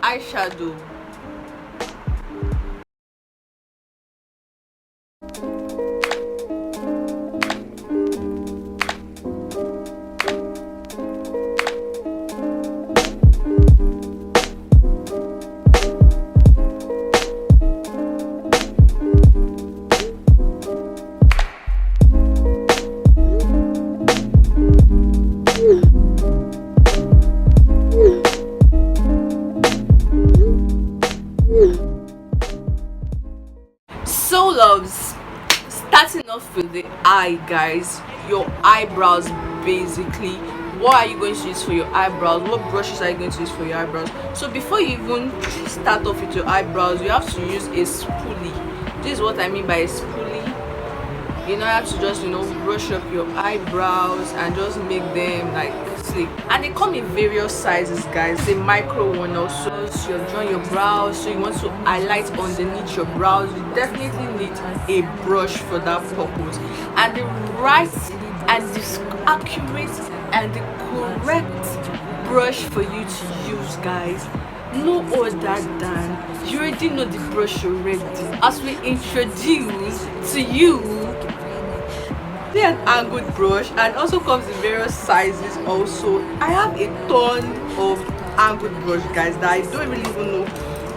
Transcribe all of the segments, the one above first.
eyeshadow. So loves, starting off with the eye, guys. Your eyebrows, basically. What are you going to use for your eyebrows? What brushes are you going to use for your eyebrows? So before you even start off with your eyebrows, you have to use a spoolie. This is what I mean by a spoolie. You know, you have to just, brush up your eyebrows and just make them like sleek. And they come in various sizes, guys. A micro one also. So you're drawing your brows, so you want to highlight underneath your brows, you definitely need a brush for that purpose. And the right and the accurate and the correct brush for you to use, guys, no other than, you already know the brush already. As we introduce to you an angled brush, and also comes in various sizes. Also, I have a ton of angled brush, guys, that I don't really even know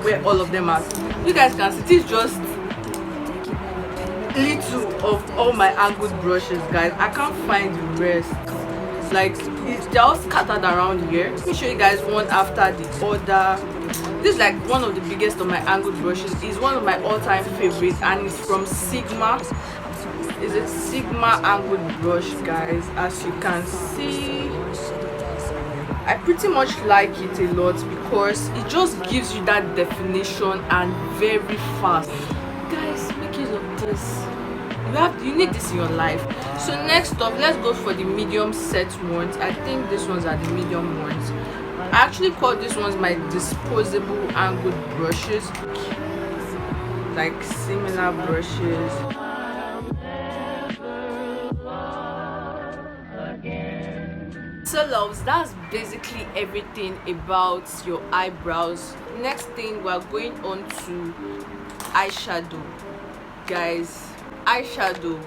where all of them are. You guys can see this is just little of all my angled brushes, guys. I can't find the rest. Like, they're all scattered around here. Let me show you guys one after the other. This is like one of the biggest of my angled brushes. It's one of my all-time favorites, and it's from Sigma. It's a Sigma angled brush, guys. As you can see, I pretty much like it a lot because it just gives you that definition and very fast. Guys, make use of this. You need this in your life. So next up, let's go for the medium set ones. I think these ones are the medium ones. I actually call these ones my disposable angled brushes, like similar brushes. So loves, that's basically everything about your eyebrows. Next thing, we're going on to eyeshadow, guys. Eyeshadow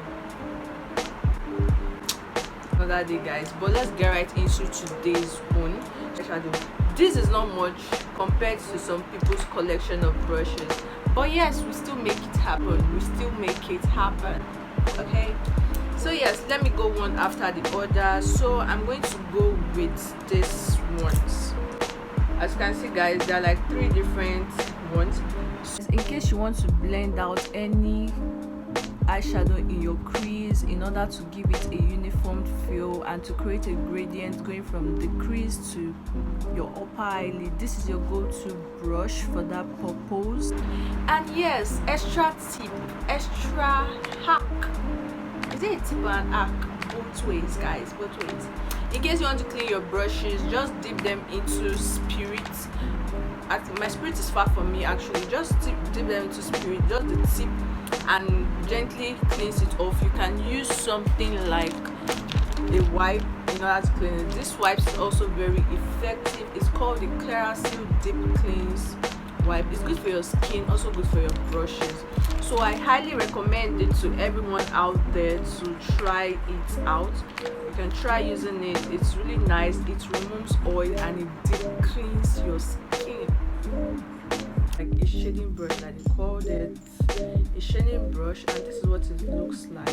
another day, guys, but let's get right into today's one. Eyeshadow, this is not much compared to some people's collection of brushes, but yes, we still make it happen. Okay, so yes, let me go one after the other. So I'm going to go with this ones. As you can see, guys, there are like 3 different ones. In case you want to blend out any eyeshadow in your crease in order to give it a uniform feel and to create a gradient going from the crease to your upper eyelid, this is your go-to brush for that purpose. And yes, extra tip, extra hack. Is it a tip or an hack? Both ways, guys, both ways. In case you want to clean your brushes, just dip them into spirit. My spirit is far from me, actually. Just dip them into spirit, just the tip, and gently cleanse it off. You can use something like a wipe in order to clean it. This wipe is also very effective. It's called the Clearasil Deep Cleanse wipe. It's good for your skin, also good for your brushes. So I highly recommend it to everyone out there to try it out. You can try using it. It's really nice. It removes oil and it deep cleans your skin. Like a shading brush, that they called it, a shading brush, and this is what it looks like.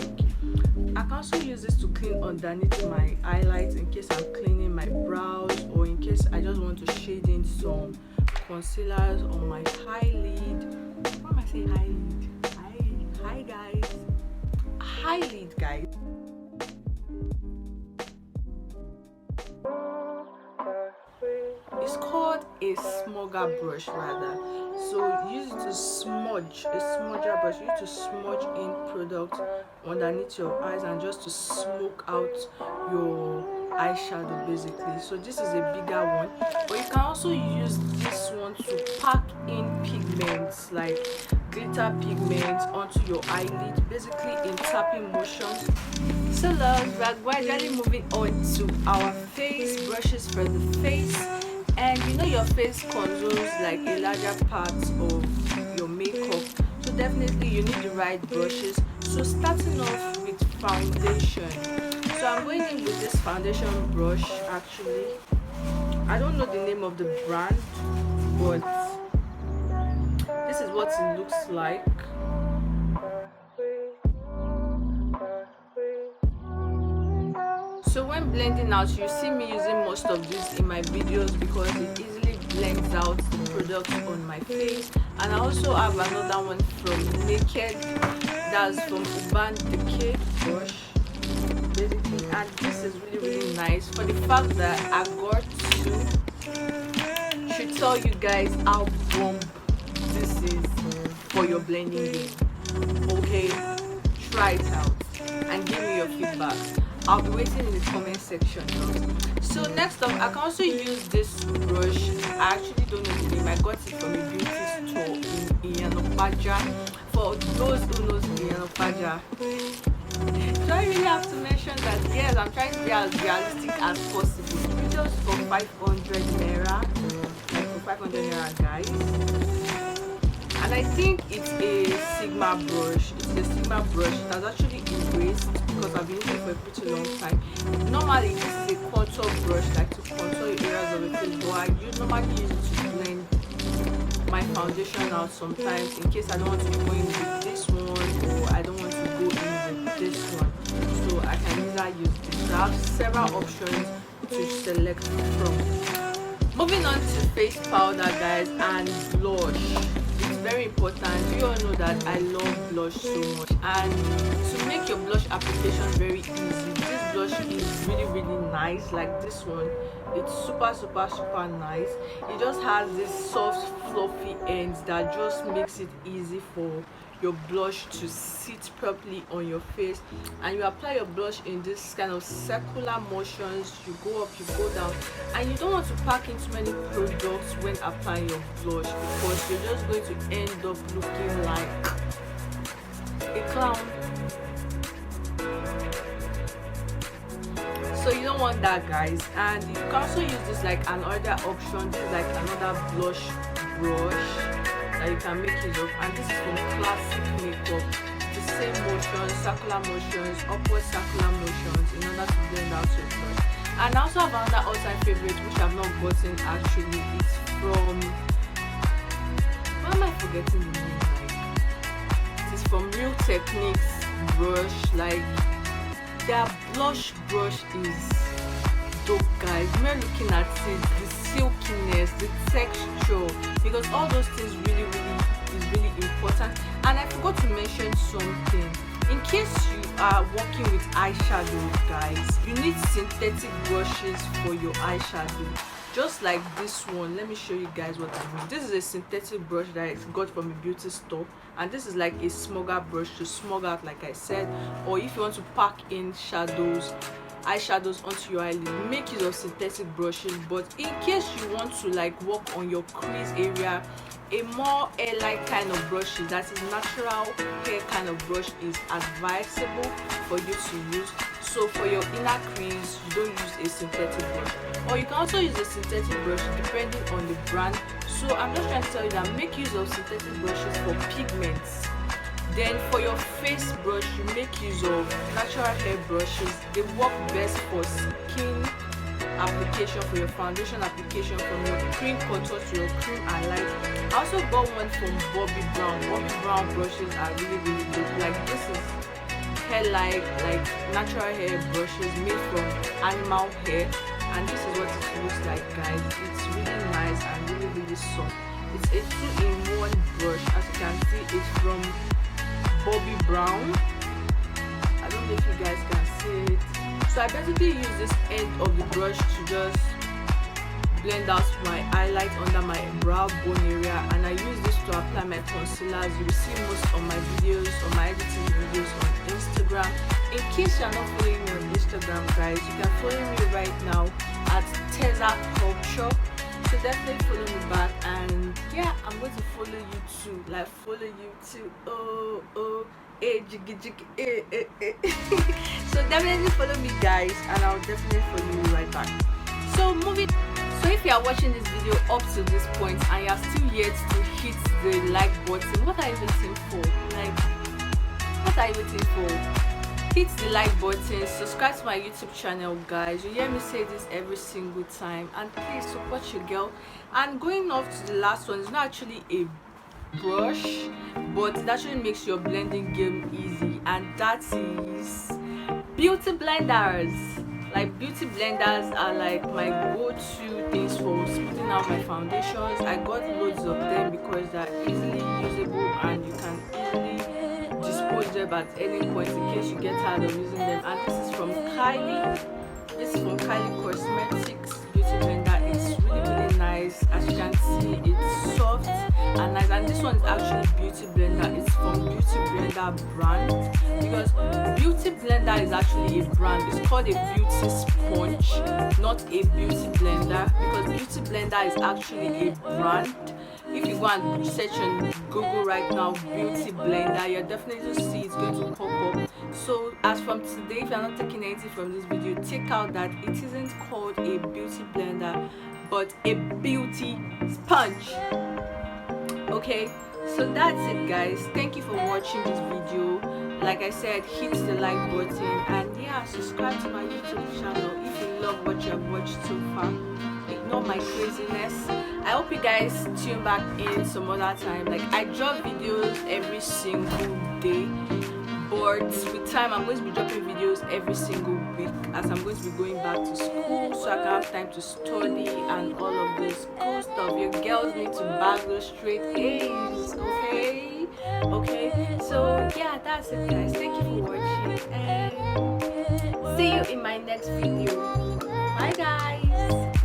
I can also use this to clean underneath my highlights in case I'm cleaning my brows, or in case I just want to shade in some concealers on my eyelid. Why am I saying eyelid? Hi guys, eyelid, guys. It's called a smudger brush, rather. So use it to smudge, a smudger brush. You need to smudge in product underneath your eyes and just to smoke out your eyeshadow, basically. So this is a bigger one, but you can also use this one to pack in pigments like glitter pigments onto your eyelid, basically in tapping motions. So love, we are gradually moving on to our face brushes for the face. And you know your face consumes like a larger part of your makeup, so definitely you need the right brushes. So starting off with foundation, so I'm going in with this foundation brush. Actually, I don't know the name of the brand, but this is what it looks like. So when blending out, you see me using most of this in my videos because it easily blends out the product on my face. And I also have another one from Naked, that's from Urban Decay brush basically, and this is really nice for the fact that I got to should tell you guys how bomb this is for your blending game. Okay, try it out and give me your feedback. I'll be waiting in the comment section though. So next up, I can also use this brush. I actually don't know the name. I got it from a beauty store in Iyanopaja. For those who knows Iyanopaja, do I really have to mention that? Yes, I'm trying to be as realistic as possible. Videos for 500 naira, like for 500 naira, guys. And I think it's a Sigma brush. It's a Sigma brush that's actually erased because I've been using it for a pretty long time. Normally, this is a contour brush, like to contour your areas of the face, but I normally use it to blend my foundation out sometimes in case I don't want to go in with this one or I don't want to go in with this one. So I can either use this. So I have several options to select from. Moving on to face powder, guys, and blush. Very important. You all know that I love blush so much, and to make your blush application very easy, this blush is really nice. Like this one, it's super nice. It just has this soft fluffy ends that just makes it easy for your blush to sit properly on your face. And you apply your blush in this kind of circular motions. You go up, you go down, and you don't want to pack in too many products when applying your blush because you're just going to end up looking like a clown. So you don't want that, guys. And you can also use this like another option. This is like another blush brush that you can make use of, and this is from Classic Makeup. The same motions, circular motions, upward circular motions, in order to blend out your brush. And I also have another all-time favorite which I've not gotten actually. It's from, why am I forgetting the name? Like, it's from Real Techniques brush. Like, their blush brush is dope, guys. We're looking at it, the silkiness, the texture, because all those things really is really important. And I forgot to mention something. In case you are working with eyeshadow, guys, you need synthetic brushes for your eyeshadow, just like this one. Let me show you guys what I mean. This is a synthetic brush that I got from a beauty store, and this is like a smogger brush to smog out, like I said. Or if you want to pack in eyeshadows onto your eyelid, make use of synthetic brushes. But in case you want to like work on your crease area, a more hair-like kind of brushes, that is natural hair kind of brush, is advisable for you to use. So for your inner crease, you don't use a synthetic brush, or you can also use a synthetic brush depending on the brand. So I'm just trying to tell you that make use of synthetic brushes for pigments. Then for your face brush, you make use of natural hair brushes. They work best for skin application, for your foundation application, from your cream contour to your cream highlight. I also got one from Bobbi Brown. Bobbi Brown brushes are really good. Like, this is hair-like, like natural hair brushes made from animal hair, and this is what it looks like, guys. It's really nice and really soft. It's a 2-in-1 brush. As you can see, it's from Bobbi Brown. I don't know if you guys can see it. So I basically use this end of the brush to just blend out my highlight under my brow bone area, and I use this to apply my concealers. You will see most of my videos, or my editing videos, on Instagram. In case you're not following me on Instagram, guys, you can follow me right now at TezzaKulture. So definitely follow me back, and yeah, I'm going to follow you too. Like, follow you too. So definitely follow me, guys, and I'll definitely follow you right back. So So if you are watching this video up to this point and you are still yet to hit the like button, what are you waiting for? Like, what are you waiting for? Hit the like button, subscribe to my YouTube channel, guys. You hear me say this every single time, and please support your girl. And going off to the last one, it's not actually a brush, but it actually makes your blending game easy, and that is beauty blenders. Like, beauty blenders are like my go-to things for smoothing out my foundations. I got loads of them because they're easily usable and you can easily dispose them at any point in case you get tired of using them. And this is from Kylie. This is from Kylie Cosmetics beauty blender. It's really nice. As you can see, it's soft and nice. And this one is actually beauty blender. It's from Beauty Blender brand, because beauty blender is actually a brand. It's called a beauty sponge, not a beauty blender, because beauty blender is actually a brand. If you go and search on Google right now, beauty blender, you're definitely see it's going to pop up. So as from today, if you're not taking anything from this video, take out that it isn't called a beauty blender but a beauty sponge. Okay, so that's it, guys. Thank you for watching this video. Like I said, hit the like button, and yeah, subscribe to my YouTube channel if you love what you have watched so far. Ignore my craziness. I hope you guys tune back in some other time. Like, I drop videos every single day, but with time I'm going to be dropping videos every single week, as I'm going to be going back to school, so I can have time to study and all of this cool stuff. Your girls need to bag those straight A's, okay? So yeah, that's it, guys. Thank you for watching, and see you in my next video. Bye, guys.